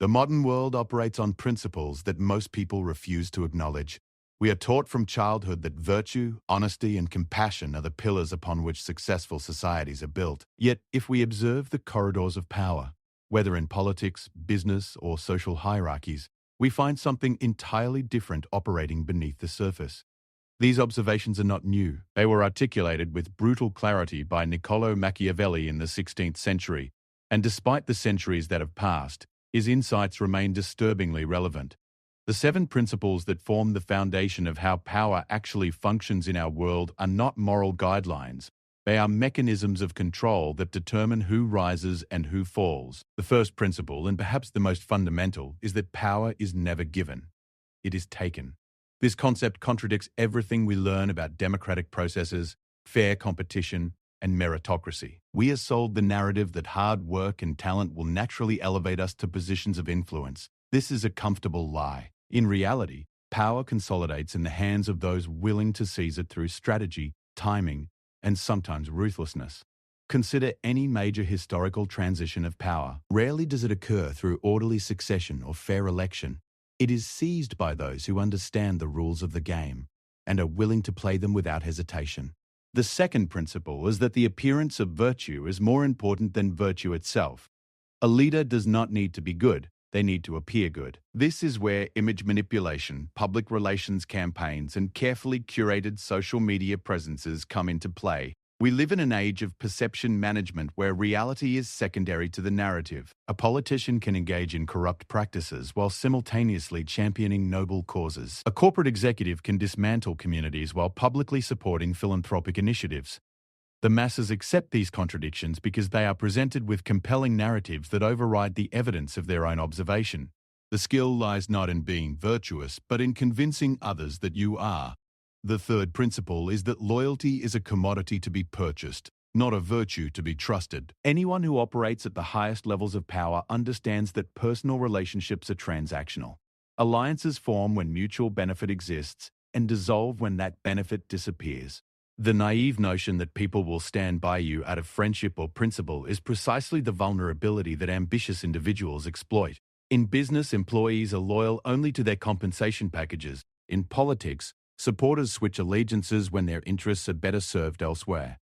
The modern world operates on principles that most people refuse to acknowledge. We are taught from childhood that virtue, honesty, and compassion are the pillars upon which successful societies are built. Yet, if we observe the corridors of power, whether in politics, business, or social hierarchies, we find something entirely different operating beneath the surface. These observations are not new. They were articulated with brutal clarity by Niccolo Machiavelli in the 16th century, and despite the centuries that have passed, his insights remain disturbingly relevant. The 7 principles that form the foundation of how power actually functions in our world are not moral guidelines. They are mechanisms of control that determine who rises and who falls. The first principle, and perhaps the most fundamental, is that power is never given. It is taken. This concept contradicts everything we learn about democratic processes, fair competition, and meritocracy. We are sold the narrative that hard work and talent will naturally elevate us to positions of influence. This is a comfortable lie. In reality, power consolidates in the hands of those willing to seize it through strategy, timing, and sometimes ruthlessness. Consider any major historical transition of power. Rarely does it occur through orderly succession or fair election. It is seized by those who understand the rules of the game and are willing to play them without hesitation. The second principle is that the appearance of virtue is more important than virtue itself. A leader does not need to be good. They need to appear good. This is where image manipulation, public relations campaigns, and carefully curated social media presences come into play. We live in an age of perception management where reality is secondary to the narrative. A politician can engage in corrupt practices while simultaneously championing noble causes. A corporate executive can dismantle communities while publicly supporting philanthropic initiatives. The masses accept these contradictions because they are presented with compelling narratives that override the evidence of their own observation. The skill lies not in being virtuous, but in convincing others that you are. The third principle is that loyalty is a commodity to be purchased, not a virtue to be trusted. Anyone who operates at the highest levels of power understands that personal relationships are transactional. Alliances form when mutual benefit exists and dissolve when that benefit disappears. The naive notion that people will stand by you out of friendship or principle is precisely the vulnerability that ambitious individuals exploit. In business, employees are loyal only to their compensation packages. In politics, supporters switch allegiances when their interests are better served elsewhere.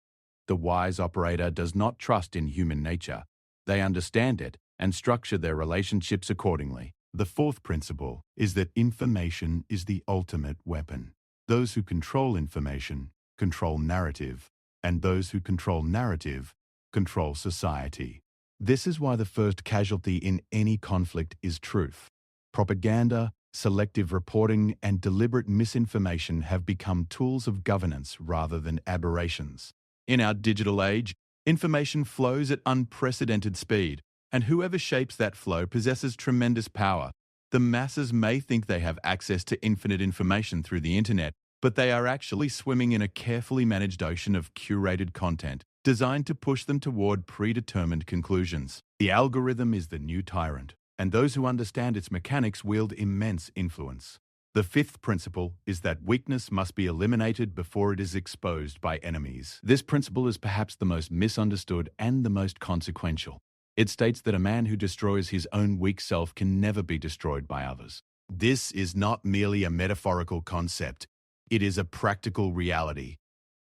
The wise operator does not trust in human nature. They understand it and structure their relationships accordingly. The fourth principle is that information is the ultimate weapon. Those who control information control narrative, and those who control narrative control society. This is why the first casualty in any conflict is truth. Propaganda, selective reporting, and deliberate misinformation have become tools of governance rather than aberrations. In our digital age, information flows at unprecedented speed, and whoever shapes that flow possesses tremendous power. The masses may think they have access to infinite information through the internet, but they are actually swimming in a carefully managed ocean of curated content designed to push them toward predetermined conclusions. The algorithm is the new tyrant, and those who understand its mechanics wield immense influence. The fifth principle is that weakness must be eliminated before it is exposed by enemies. This principle is perhaps the most misunderstood and the most consequential. It states that a man who destroys his own weak self can never be destroyed by others. This is not merely a metaphorical concept. It is a practical reality.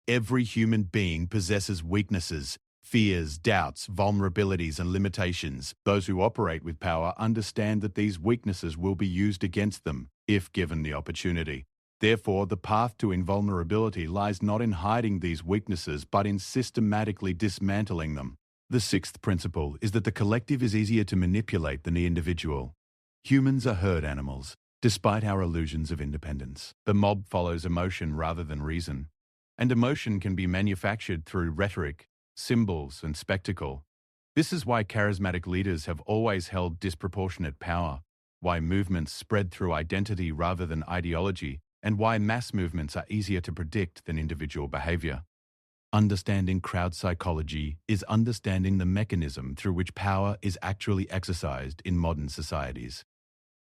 Every human being possesses weaknesses, fears, doubts, vulnerabilities, and limitations. Those who operate with power understand that these weaknesses will be used against them, if given the opportunity. Therefore, the path to invulnerability lies not in hiding these weaknesses, but in systematically dismantling them. The sixth principle is that the collective is easier to manipulate than the individual. Humans are herd animals. Despite our illusions of independence, the mob follows emotion rather than reason, and emotion can be manufactured through rhetoric, symbols, and spectacle. This is why charismatic leaders have always held disproportionate power, why movements spread through identity rather than ideology, and why mass movements are easier to predict than individual behavior. Understanding crowd psychology is understanding the mechanism through which power is actually exercised in modern societies.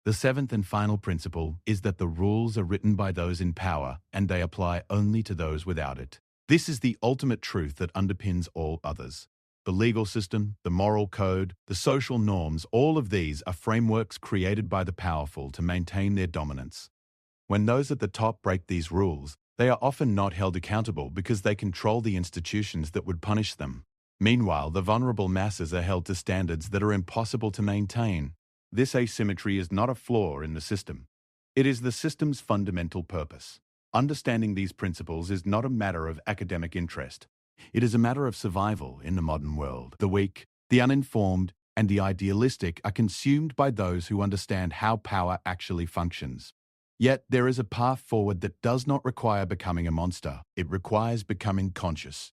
The seventh and final principle is that the rules are written by those in power and they apply only to those without it. This is the ultimate truth that underpins all others. The legal system, the moral code, the social norms, all of these are frameworks created by the powerful to maintain their dominance. When those at the top break these rules, they are often not held accountable because they control the institutions that would punish them. Meanwhile, the vulnerable masses are held to standards that are impossible to maintain. This asymmetry is not a flaw in the system. It is the system's fundamental purpose. Understanding these principles is not a matter of academic interest. It is a matter of survival in the modern world. The weak, the uninformed, and the idealistic are consumed by those who understand how power actually functions. Yet there is a path forward that does not require becoming a monster. It requires becoming conscious.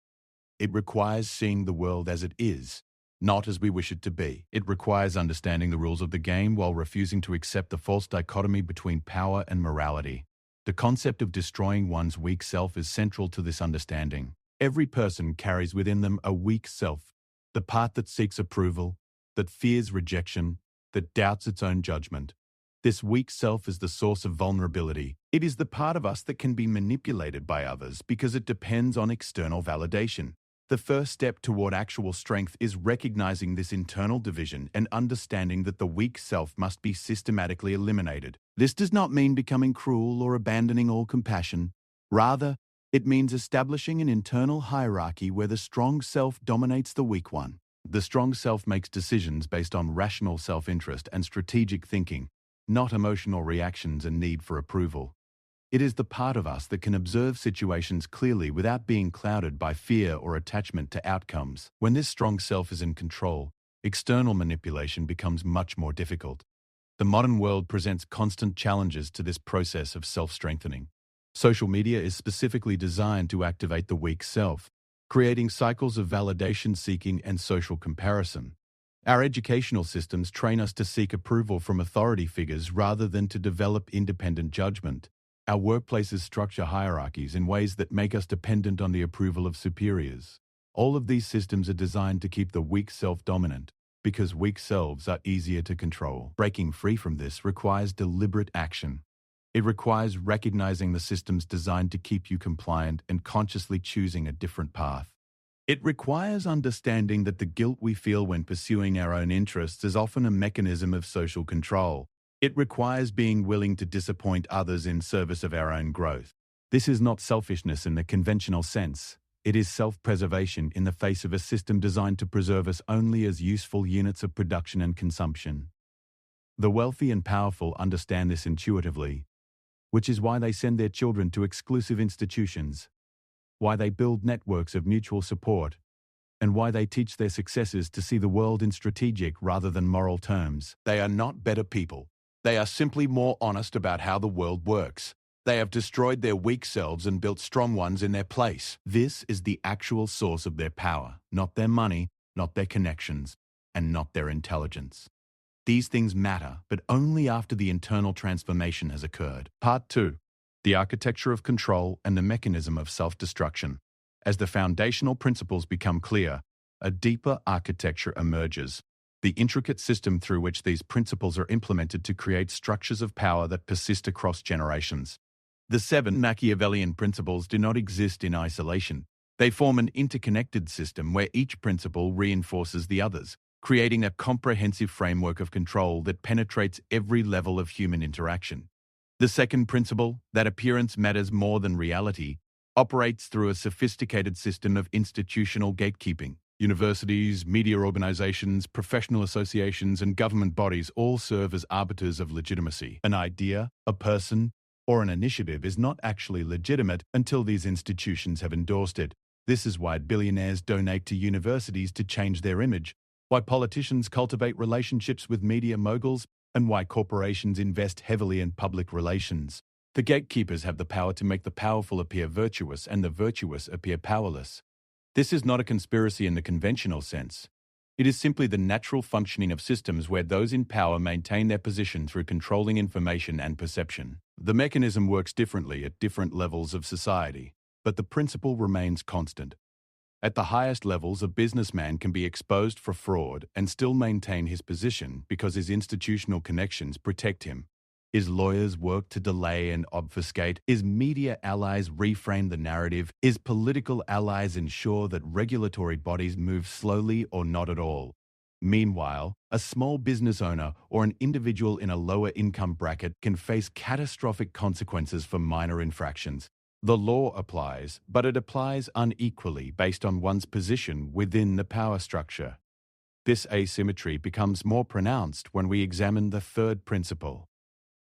It requires seeing the world as it is, not as we wish it to be. It requires understanding the rules of the game while refusing to accept the false dichotomy between power and morality. The concept of destroying one's weak self is central to this understanding. Every person carries within them a weak self, the part that seeks approval, that fears rejection, that doubts its own judgment. This weak self is the source of vulnerability. It is the part of us that can be manipulated by others because it depends on external validation. The first step toward actual strength is recognizing this internal division and understanding that the weak self must be systematically eliminated. This does not mean becoming cruel or abandoning all compassion. Rather, it means establishing an internal hierarchy where the strong self dominates the weak one. The strong self makes decisions based on rational self-interest and strategic thinking, not emotional reactions and need for approval. It is the part of us that can observe situations clearly without being clouded by fear or attachment to outcomes. When this strong self is in control, external manipulation becomes much more difficult. The modern world presents constant challenges to this process of self-strengthening. Social media is specifically designed to activate the weak self, creating cycles of validation seeking and social comparison. Our educational systems train us to seek approval from authority figures rather than to develop independent judgment. Our workplaces structure hierarchies in ways that make us dependent on the approval of superiors. All of these systems are designed to keep the weak self dominant, because weak selves are easier to control. Breaking free from this requires deliberate action. It requires recognizing the systems designed to keep you compliant and consciously choosing a different path. It requires understanding that the guilt we feel when pursuing our own interests is often a mechanism of social control. It requires being willing to disappoint others in service of our own growth. This is not selfishness in the conventional sense. It is self-preservation in the face of a system designed to preserve us only as useful units of production and consumption. The wealthy and powerful understand this intuitively, which is why they send their children to exclusive institutions, why they build networks of mutual support, and why they teach their successors to see the world in strategic rather than moral terms. They are not better people. They are simply more honest about how the world works. They have destroyed their weak selves and built strong ones in their place. This is the actual source of their power, not their money, not their connections, and not their intelligence. These things matter, but only after the internal transformation has occurred. Part 2. The architecture of control and the mechanism of self-destruction. As the foundational principles become clear, a deeper architecture emerges. The intricate system through which these principles are implemented to create structures of power that persist across generations. The 7 Machiavellian principles do not exist in isolation. They form an interconnected system where each principle reinforces the others, creating a comprehensive framework of control that penetrates every level of human interaction. The second principle, that appearance matters more than reality, operates through a sophisticated system of institutional gatekeeping. Universities, media organizations, professional associations, and government bodies all serve as arbiters of legitimacy. An idea, a person, or an initiative is not actually legitimate until these institutions have endorsed it. This is why billionaires donate to universities to change their image, why politicians cultivate relationships with media moguls, and why corporations invest heavily in public relations. The gatekeepers have the power to make the powerful appear virtuous and the virtuous appear powerless. This is not a conspiracy in the conventional sense. It is simply the natural functioning of systems where those in power maintain their position through controlling information and perception. The mechanism works differently at different levels of society, but the principle remains constant. At the highest levels, a businessman can be exposed for fraud and still maintain his position because his institutional connections protect him. Is lawyers work to delay and obfuscate? Is media allies reframe the narrative? Is political allies ensure that regulatory bodies move slowly or not at all? Meanwhile, a small business owner or an individual in a lower income bracket can face catastrophic consequences for minor infractions. The law applies, but it applies unequally based on one's position within the power structure. This asymmetry becomes more pronounced when we examine the third principle,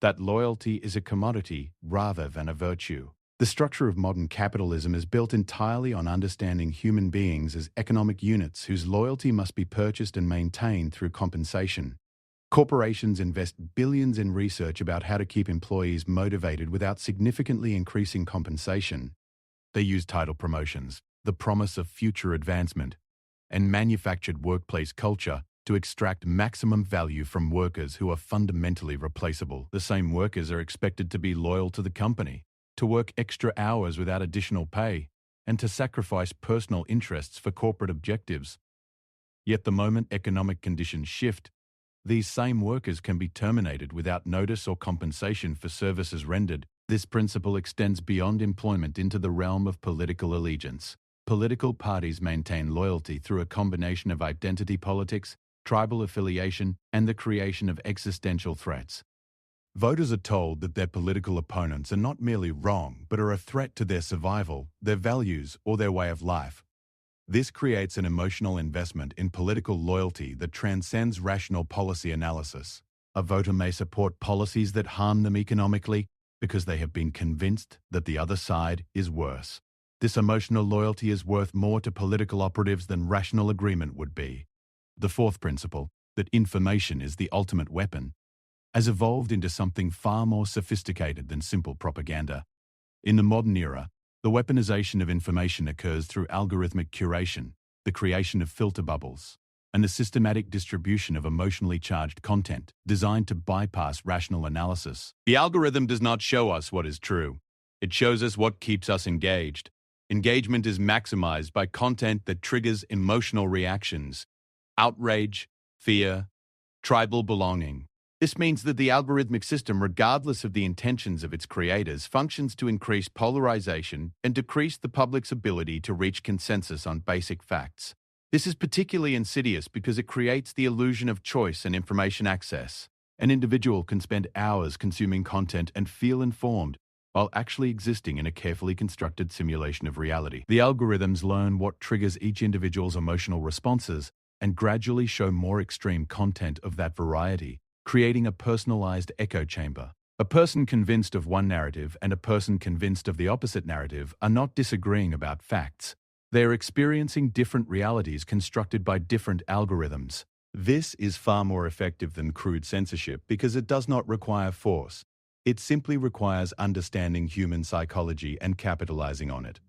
that loyalty is a commodity rather than a virtue. The structure of modern capitalism is built entirely on understanding human beings as economic units whose loyalty must be purchased and maintained through compensation. Corporations invest billions in research about how to keep employees motivated without significantly increasing compensation. They use title promotions, the promise of future advancement, and manufactured workplace culture to extract maximum value from workers who are fundamentally replaceable. The same workers are expected to be loyal to the company, to work extra hours without additional pay, and to sacrifice personal interests for corporate objectives. Yet the moment economic conditions shift, these same workers can be terminated without notice or compensation for services rendered. This principle extends beyond employment into the realm of political allegiance. Political parties maintain loyalty through a combination of identity politics, tribal affiliation, and the creation of existential threats. Voters are told that their political opponents are not merely wrong, but are a threat to their survival, their values, or their way of life. This creates an emotional investment in political loyalty that transcends rational policy analysis. A voter may support policies that harm them economically because they have been convinced that the other side is worse. This emotional loyalty is worth more to political operatives than rational agreement would be. The fourth principle, that information is the ultimate weapon, has evolved into something far more sophisticated than simple propaganda. In the modern era, the weaponization of information occurs through algorithmic curation, the creation of filter bubbles, and the systematic distribution of emotionally charged content designed to bypass rational analysis. The algorithm does not show us what is true. It shows us what keeps us engaged. Engagement is maximized by content that triggers emotional reactions, outrage, fear, tribal belonging. This means that the algorithmic system, regardless of the intentions of its creators, functions to increase polarization and decrease the public's ability to reach consensus on basic facts. This is particularly insidious because it creates the illusion of choice and information access. An individual can spend hours consuming content and feel informed, while actually existing in a carefully constructed simulation of reality. The algorithms learn what triggers each individual's emotional responses and gradually show more extreme content of that variety, creating a personalized echo chamber. A person convinced of one narrative and a person convinced of the opposite narrative are not disagreeing about facts. They are experiencing different realities constructed by different algorithms. This is far more effective than crude censorship because it does not require force. It simply requires understanding human psychology and capitalizing on it.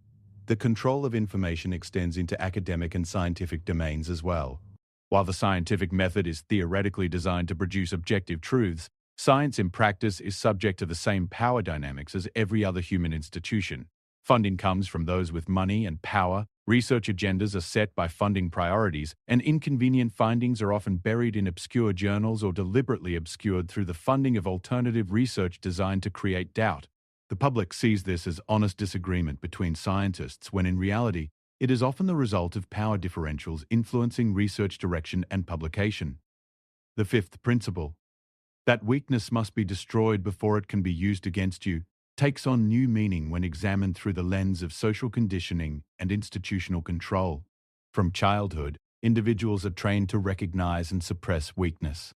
The control of information extends into academic and scientific domains as well. While the scientific method is theoretically designed to produce objective truths, science in practice is subject to the same power dynamics as every other human institution. Funding comes from those with money and power, research agendas are set by funding priorities, and inconvenient findings are often buried in obscure journals or deliberately obscured through the funding of alternative research designed to create doubt. The public sees this as honest disagreement between scientists when in reality, it is often the result of power differentials influencing research direction and publication. The fifth principle, that weakness must be destroyed before it can be used against you, takes on new meaning when examined through the lens of social conditioning and institutional control. From childhood, individuals are trained to recognize and suppress weakness.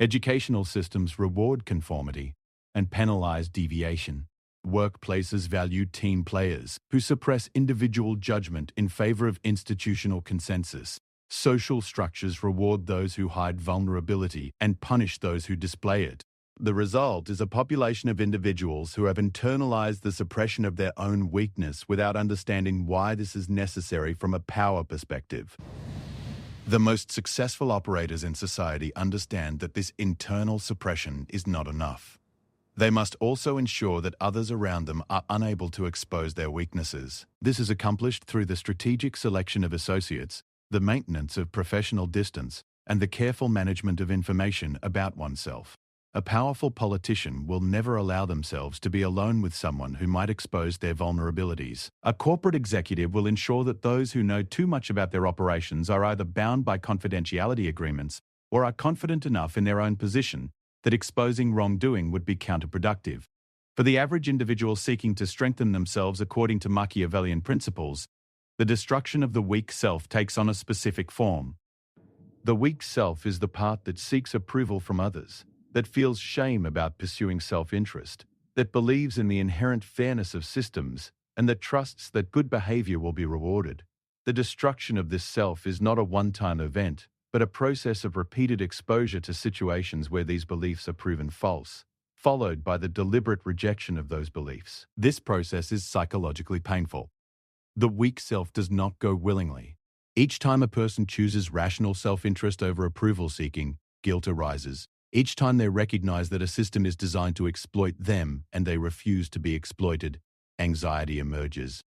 Educational systems reward conformity and penalize deviation. Workplaces value team players who suppress individual judgment in favor of institutional consensus. Social structures reward those who hide vulnerability and punish those who display it. The result is a population of individuals who have internalized the suppression of their own weakness without understanding why this is necessary from a power perspective. The most successful operators in society understand that this internal suppression is not enough. They must also ensure that others around them are unable to expose their weaknesses. This is accomplished through the strategic selection of associates, the maintenance of professional distance, and the careful management of information about oneself. A powerful politician will never allow themselves to be alone with someone who might expose their vulnerabilities. A corporate executive will ensure that those who know too much about their operations are either bound by confidentiality agreements or are confident enough in their own position that exposing wrongdoing would be counterproductive. For the average individual seeking to strengthen themselves according to Machiavellian principles, the destruction of the weak self takes on a specific form. The weak self is the part that seeks approval from others, that feels shame about pursuing self-interest, that believes in the inherent fairness of systems, and that trusts that good behavior will be rewarded. The destruction of this self is not a one-time event, but a process of repeated exposure to situations where these beliefs are proven false, followed by the deliberate rejection of those beliefs. This process is psychologically painful. The weak self does not go willingly. Each time a person chooses rational self-interest over approval-seeking, guilt arises. Each time they recognize that a system is designed to exploit them and they refuse to be exploited, anxiety emerges.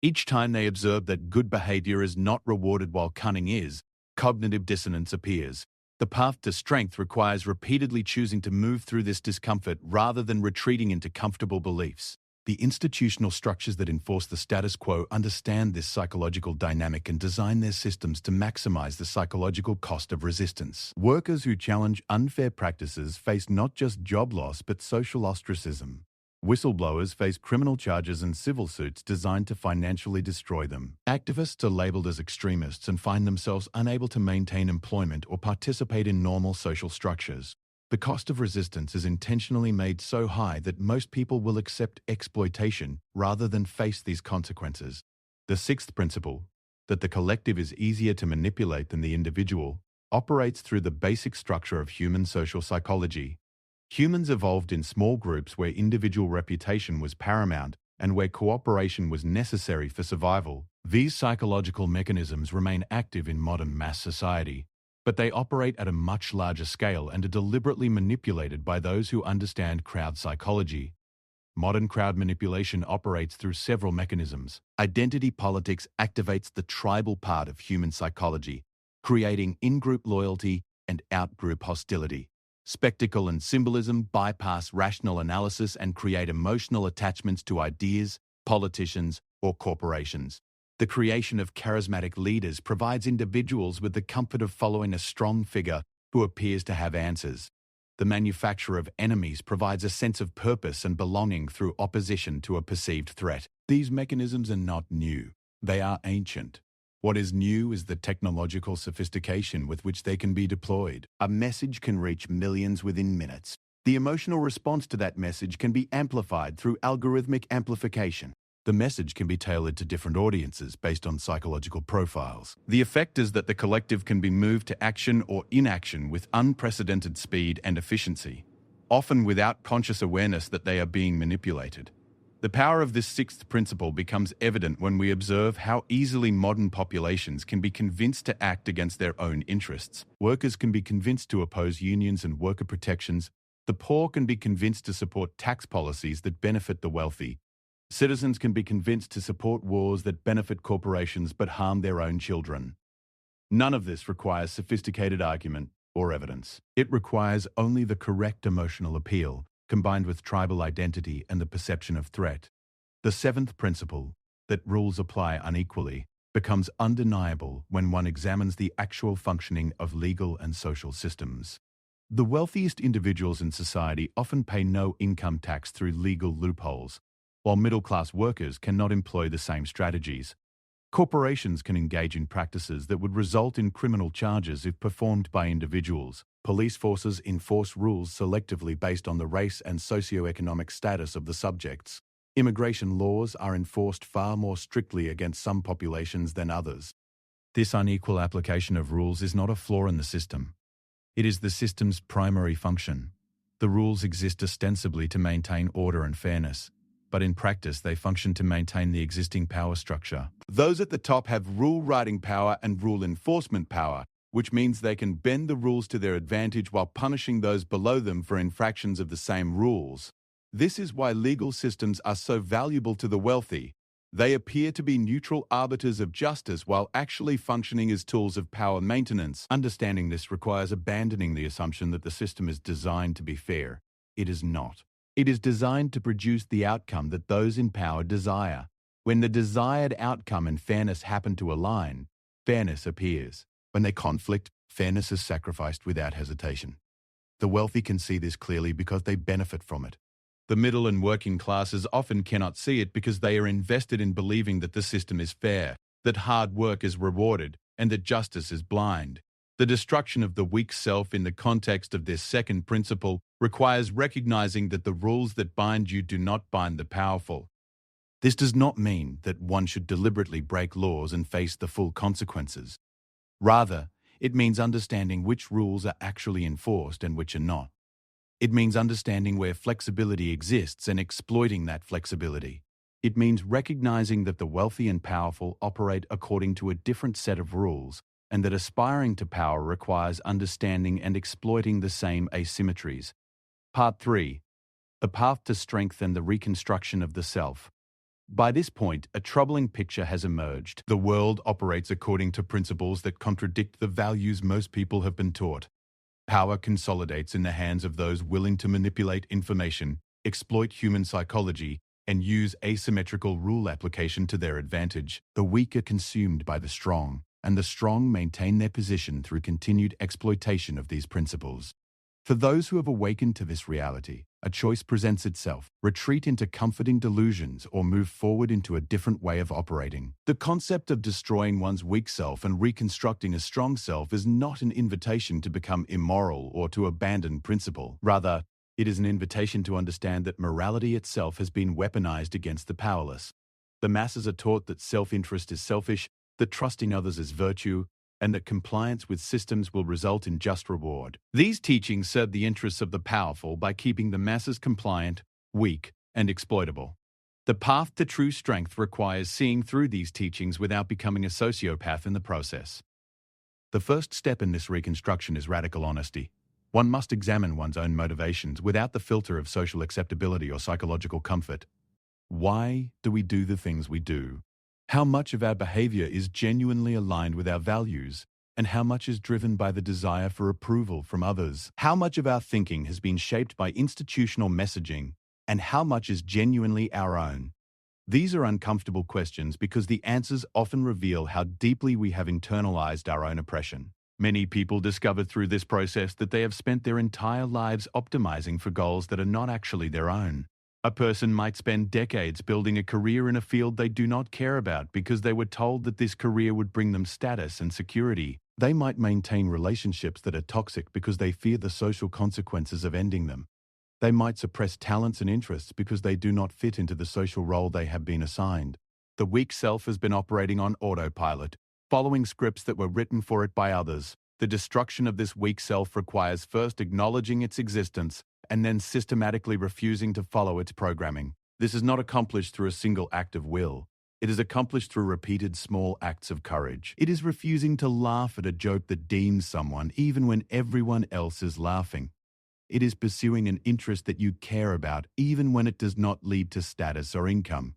Each time they observe that good behavior is not rewarded while cunning is, cognitive dissonance appears. The path to strength requires repeatedly choosing to move through this discomfort rather than retreating into comfortable beliefs. The institutional structures that enforce the status quo understand this psychological dynamic and design their systems to maximize the psychological cost of resistance. Workers who challenge unfair practices face not just job loss but social ostracism. Whistleblowers face criminal charges and civil suits designed to financially destroy them. Activists are labeled as extremists and find themselves unable to maintain employment or participate in normal social structures. The cost of resistance is intentionally made so high that most people will accept exploitation rather than face these consequences. The sixth principle, that the collective is easier to manipulate than the individual, operates through the basic structure of human social psychology. Humans evolved in small groups where individual reputation was paramount and where cooperation was necessary for survival. These psychological mechanisms remain active in modern mass society, but they operate at a much larger scale and are deliberately manipulated by those who understand crowd psychology. Modern crowd manipulation operates through several mechanisms. Identity politics activates the tribal part of human psychology, creating in-group loyalty and out-group hostility. Spectacle and symbolism bypass rational analysis and create emotional attachments to ideas, politicians, or corporations. The creation of charismatic leaders provides individuals with the comfort of following a strong figure who appears to have answers. The manufacture of enemies provides a sense of purpose and belonging through opposition to a perceived threat. These mechanisms are not new. They are ancient. What is new is the technological sophistication with which they can be deployed. A message can reach millions within minutes. The emotional response to that message can be amplified through algorithmic amplification. The message can be tailored to different audiences based on psychological profiles. The effect is that the collective can be moved to action or inaction with unprecedented speed and efficiency, often without conscious awareness that they are being manipulated. The power of this sixth principle becomes evident when we observe how easily modern populations can be convinced to act against their own interests. Workers can be convinced to oppose unions and worker protections. The poor can be convinced to support tax policies that benefit the wealthy. Citizens can be convinced to support wars that benefit corporations but harm their own children. None of this requires sophisticated argument or evidence. It requires only the correct emotional appeal, combined with tribal identity and the perception of threat. The seventh principle, that rules apply unequally, becomes undeniable when one examines the actual functioning of legal and social systems. The wealthiest individuals in society often pay no income tax through legal loopholes, while middle-class workers cannot employ the same strategies. Corporations can engage in practices that would result in criminal charges if performed by individuals. Police forces enforce rules selectively based on the race and socioeconomic status of the subjects. Immigration laws are enforced far more strictly against some populations than others. This unequal application of rules is not a flaw in the system. It is the system's primary function. The rules exist ostensibly to maintain order and fairness, but in practice they function to maintain the existing power structure. Those at the top have rule-writing power and rule enforcement power, which means they can bend the rules to their advantage while punishing those below them for infractions of the same rules. This is why legal systems are so valuable to the wealthy. They appear to be neutral arbiters of justice while actually functioning as tools of power maintenance. Understanding this requires abandoning the assumption that the system is designed to be fair. It is not. It is designed to produce the outcome that those in power desire. When the desired outcome and fairness happen to align, fairness appears. When they conflict, fairness is sacrificed without hesitation. The wealthy can see this clearly because they benefit from it. The middle and working classes often cannot see it because they are invested in believing that the system is fair, that hard work is rewarded, and that justice is blind. The destruction of the weak self in the context of this second principle requires recognizing that the rules that bind you do not bind the powerful. This does not mean that one should deliberately break laws and face the full consequences. Rather, it means understanding which rules are actually enforced and which are not. It means understanding where flexibility exists and exploiting that flexibility. It means recognizing that the wealthy and powerful operate according to a different set of rules, and that aspiring to power requires understanding and exploiting the same asymmetries. Part 3. The path to strength and the reconstruction of the self. By this point, a troubling picture has emerged. The world operates according to principles that contradict the values most people have been taught. Power consolidates in the hands of those willing to manipulate information, exploit human psychology, and use asymmetrical rule application to their advantage. The weak are consumed by the strong, and the strong maintain their position through continued exploitation of these principles. For those who have awakened to this reality, a choice presents itself: retreat into comforting delusions or move forward into a different way of operating. The concept of destroying one's weak self and reconstructing a strong self is not an invitation to become immoral or to abandon principle. Rather, it is an invitation to understand that morality itself has been weaponized against the powerless. The masses are taught that self-interest is selfish, that trusting others is virtue, and that compliance with systems will result in just reward. These teachings serve the interests of the powerful by keeping the masses compliant, weak, and exploitable. The path to true strength requires seeing through these teachings without becoming a sociopath in the process. The first step in this reconstruction is radical honesty. One must examine one's own motivations without the filter of social acceptability or psychological comfort. Why do we do the things we do? How much of our behavior is genuinely aligned with our values, and how much is driven by the desire for approval from others? How much of our thinking has been shaped by institutional messaging, and how much is genuinely our own? These are uncomfortable questions because the answers often reveal how deeply we have internalized our own oppression. Many people discover through this process that they have spent their entire lives optimizing for goals that are not actually their own. A person might spend decades building a career in a field they do not care about because they were told that this career would bring them status and security. They might maintain relationships that are toxic because they fear the social consequences of ending them. They might suppress talents and interests because they do not fit into the social role they have been assigned. The weak self has been operating on autopilot, following scripts that were written for it by others. The destruction of this weak self requires first acknowledging its existence and then systematically refusing to follow its programming. This is not accomplished through a single act of will. It is accomplished through repeated small acts of courage. It is refusing to laugh at a joke that demeans someone even when everyone else is laughing. It is pursuing an interest that you care about even when it does not lead to status or income.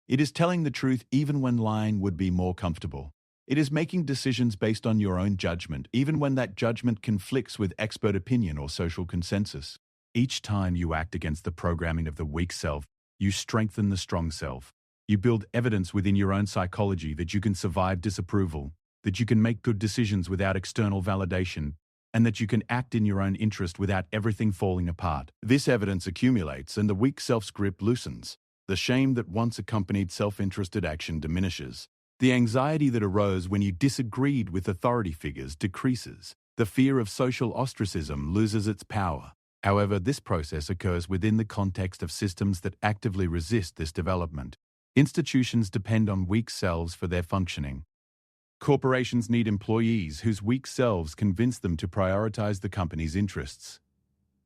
It is telling the truth even when lying would be more comfortable. It is making decisions based on your own judgment, even when that judgment conflicts with expert opinion or social consensus. Each time you act against the programming of the weak self, you strengthen the strong self. You build evidence within your own psychology that you can survive disapproval, that you can make good decisions without external validation, and that you can act in your own interest without everything falling apart. This evidence accumulates and the weak self's grip loosens. The shame that once accompanied self-interested action diminishes. The anxiety that arose when you disagreed with authority figures decreases. The fear of social ostracism loses its power. However, this process occurs within the context of systems that actively resist this development. Institutions depend on weak selves for their functioning. Corporations need employees whose weak selves convince them to prioritize the company's interests.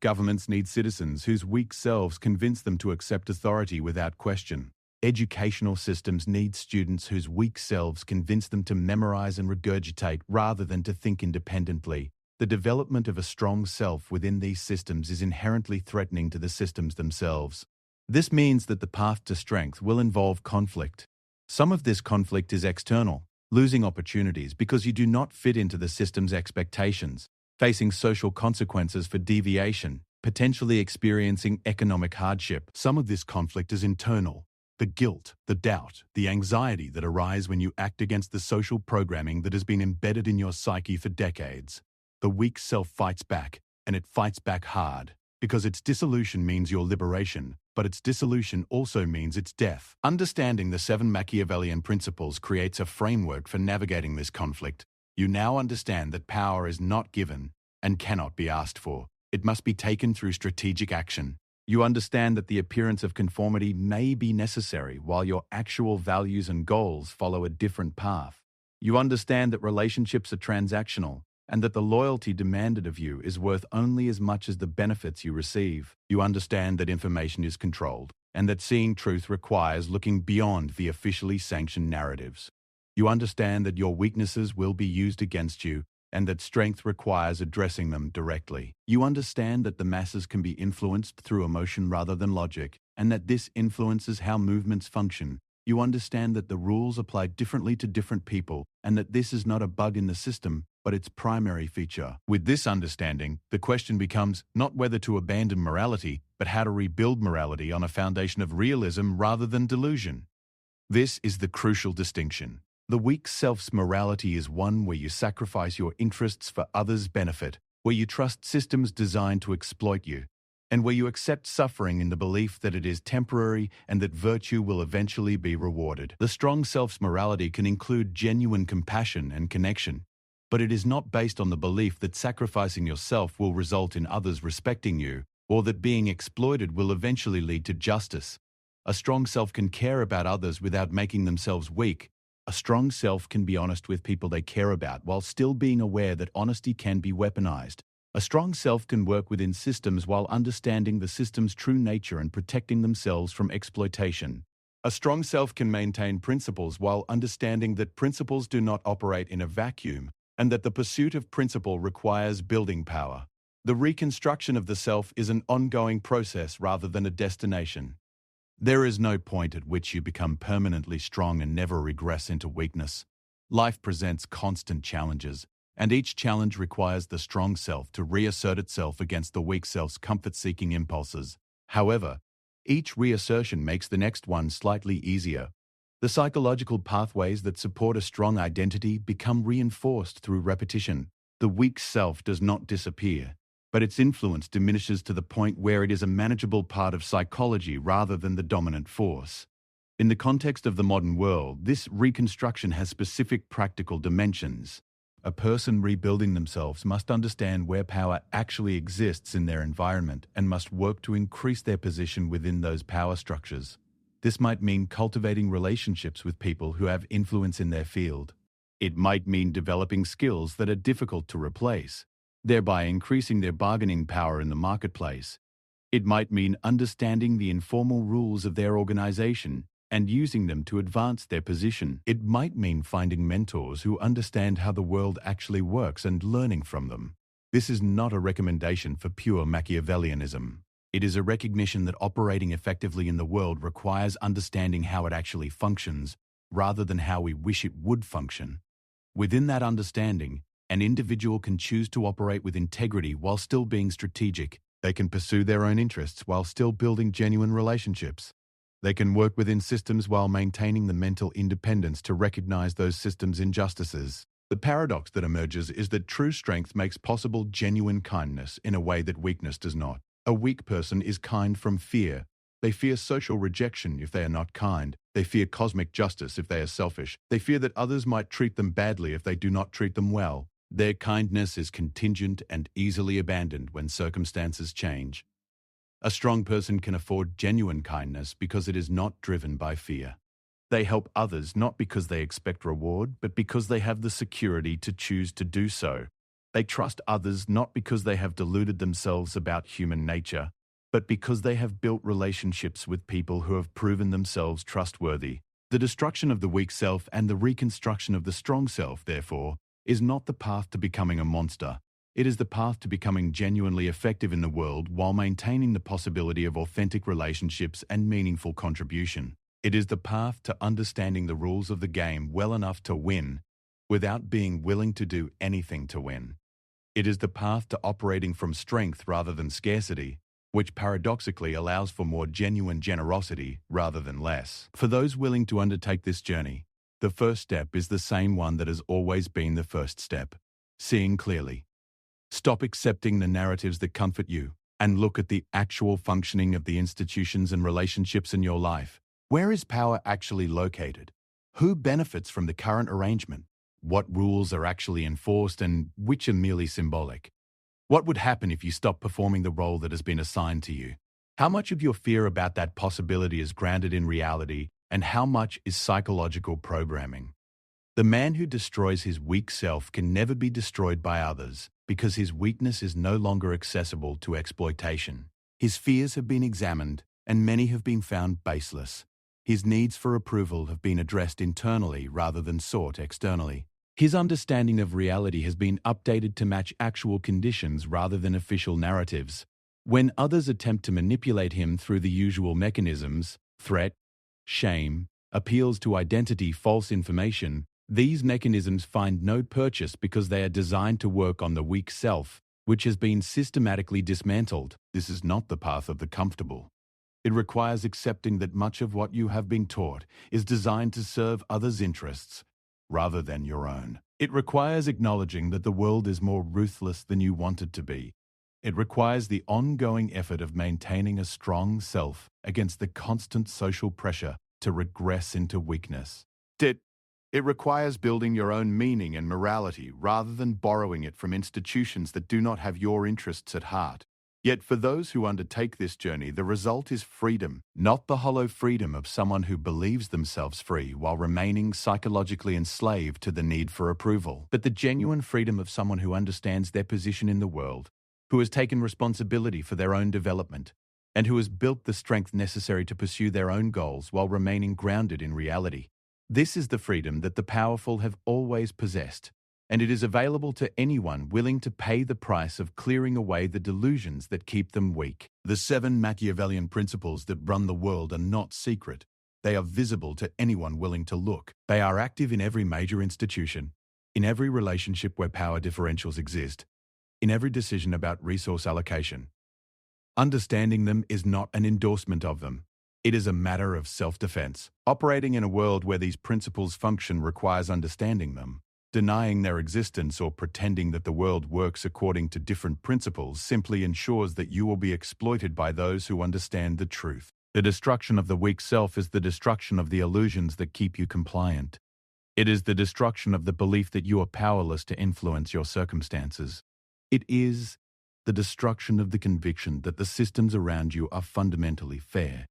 Governments need citizens whose weak selves convince them to accept authority without question. Educational systems need students whose weak selves convince them to memorize and regurgitate rather than to think independently. The development of a strong self within these systems is inherently threatening to the systems themselves. This means that the path to strength will involve conflict. Some of this conflict is external, losing opportunities because you do not fit into the system's expectations, facing social consequences for deviation, potentially experiencing economic hardship. Some of this conflict is internal, the guilt, the doubt, the anxiety that arise when you act against the social programming that has been embedded in your psyche for decades. The weak self fights back, and it fights back hard, because its dissolution means your liberation, but its dissolution also means its death. Understanding the 7 Machiavellian principles creates a framework for navigating this conflict. You now understand that power is not given and cannot be asked for. It must be taken through strategic action. You understand that the appearance of conformity may be necessary while your actual values and goals follow a different path. You understand that relationships are transactional and that the loyalty demanded of you is worth only as much as the benefits you receive. You understand that information is controlled and that seeing truth requires looking beyond the officially sanctioned narratives. You understand that your weaknesses will be used against you and that strength requires addressing them directly. You understand that the masses can be influenced through emotion rather than logic, and that this influences how movements function. You understand that the rules apply differently to different people, and that this is not a bug in the system, but its primary feature. With this understanding, the question becomes not whether to abandon morality, but how to rebuild morality on a foundation of realism rather than delusion. This is the crucial distinction. The weak self's morality is one where you sacrifice your interests for others' benefit, where you trust systems designed to exploit you, and where you accept suffering in the belief that it is temporary and that virtue will eventually be rewarded. The strong self's morality can include genuine compassion and connection, but it is not based on the belief that sacrificing yourself will result in others respecting you, or that being exploited will eventually lead to justice. A strong self can care about others without making themselves weak. A strong self can be honest with people they care about while still being aware that honesty can be weaponized. A strong self can work within systems while understanding the system's true nature and protecting themselves from exploitation. A strong self can maintain principles while understanding that principles do not operate in a vacuum and that the pursuit of principle requires building power. The reconstruction of the self is an ongoing process rather than a destination. There is no point at which you become permanently strong and never regress into weakness. Life presents constant challenges, and each challenge requires the strong self to reassert itself against the weak self's comfort-seeking impulses. However, each reassertion makes the next one slightly easier. The psychological pathways that support a strong identity become reinforced through repetition. The weak self does not disappear, but its influence diminishes to the point where it is a manageable part of psychology rather than the dominant force. In the context of the modern world, this reconstruction has specific practical dimensions. A person rebuilding themselves must understand where power actually exists in their environment and must work to increase their position within those power structures. This might mean cultivating relationships with people who have influence in their field. It might mean developing skills that are difficult to replace, thereby increasing their bargaining power in the marketplace. It might mean understanding the informal rules of their organization and using them to advance their position. It might mean finding mentors who understand how the world actually works and learning from them. This is not a recommendation for pure Machiavellianism. It is a recognition that operating effectively in the world requires understanding how it actually functions, rather than how we wish it would function. Within that understanding, an individual can choose to operate with integrity while still being strategic. They can pursue their own interests while still building genuine relationships. They can work within systems while maintaining the mental independence to recognize those systems' injustices. The paradox that emerges is that true strength makes possible genuine kindness in a way that weakness does not. A weak person is kind from fear. They fear social rejection if they are not kind. They fear cosmic justice if they are selfish. They fear that others might treat them badly if they do not treat them well. Their kindness is contingent and easily abandoned when circumstances change. A strong person can afford genuine kindness because it is not driven by fear. They help others not because they expect reward, but because they have the security to choose to do so. They trust others not because they have deluded themselves about human nature, but because they have built relationships with people who have proven themselves trustworthy. The destruction of the weak self and the reconstruction of the strong self, therefore, is not the path to becoming a monster. It is the path to becoming genuinely effective in the world while maintaining the possibility of authentic relationships and meaningful contribution. It is the path to understanding the rules of the game well enough to win, without being willing to do anything to win. It is the path to operating from strength rather than scarcity, which paradoxically allows for more genuine generosity rather than less. For those willing to undertake this journey, the first step is the same one that has always been the first step: seeing clearly. Stop accepting the narratives that comfort you, and look at the actual functioning of the institutions and relationships in your life. Where is power actually located? Who benefits from the current arrangement? What rules are actually enforced and which are merely symbolic? What would happen if you stopped performing the role that has been assigned to you? How much of your fear about that possibility is grounded in reality, and how much is psychological programming? The man who destroys his weak self can never be destroyed by others, because his weakness is no longer accessible to exploitation. His fears have been examined, and many have been found baseless. His needs for approval have been addressed internally rather than sought externally. His understanding of reality has been updated to match actual conditions rather than official narratives. When others attempt to manipulate him through the usual mechanisms, threat, shame, appeals to identity, false information, these mechanisms find no purchase because they are designed to work on the weak self, which has been systematically dismantled. This is not the path of the comfortable. It requires accepting that much of what you have been taught is designed to serve others' interests, rather than your own. It requires acknowledging that the world is more ruthless than you want it to be. It requires the ongoing effort of maintaining a strong self against the constant social pressure to regress into weakness. It requires building your own meaning and morality rather than borrowing it from institutions that do not have your interests at heart. Yet for those who undertake this journey, the result is freedom, not the hollow freedom of someone who believes themselves free while remaining psychologically enslaved to the need for approval, but the genuine freedom of someone who understands their position in the world, who has taken responsibility for their own development, and who has built the strength necessary to pursue their own goals while remaining grounded in reality. This is the freedom that the powerful have always possessed, and it is available to anyone willing to pay the price of clearing away the delusions that keep them weak. The 7 Machiavellian principles that run the world are not secret. They are visible to anyone willing to look. They are active in every major institution, in every relationship where power differentials exist, in every decision about resource allocation. Understanding them is not an endorsement of them. It is a matter of self-defense. Operating in a world where these principles function requires understanding them. Denying their existence or pretending that the world works according to different principles simply ensures that you will be exploited by those who understand the truth. The destruction of the weak self is the destruction of the illusions that keep you compliant. It is the destruction of the belief that you are powerless to influence your circumstances. It is the destruction of the conviction that the systems around you are fundamentally fair.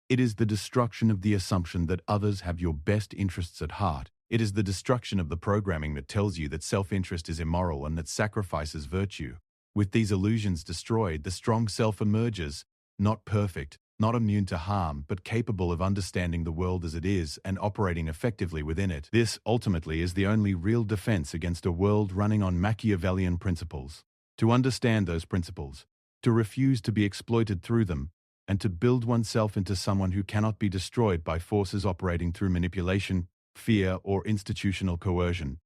It is the destruction of the assumption that others have your best interests at heart. It is the destruction of the programming that tells you that self-interest is immoral and that sacrifice is virtue. With these illusions destroyed, the strong self emerges, not perfect, not immune to harm, but capable of understanding the world as it is and operating effectively within it. This, ultimately, is the only real defense against a world running on Machiavellian principles. To understand those principles, to refuse to be exploited through them, and to build oneself into someone who cannot be destroyed by forces operating through manipulation, fear, or institutional coercion.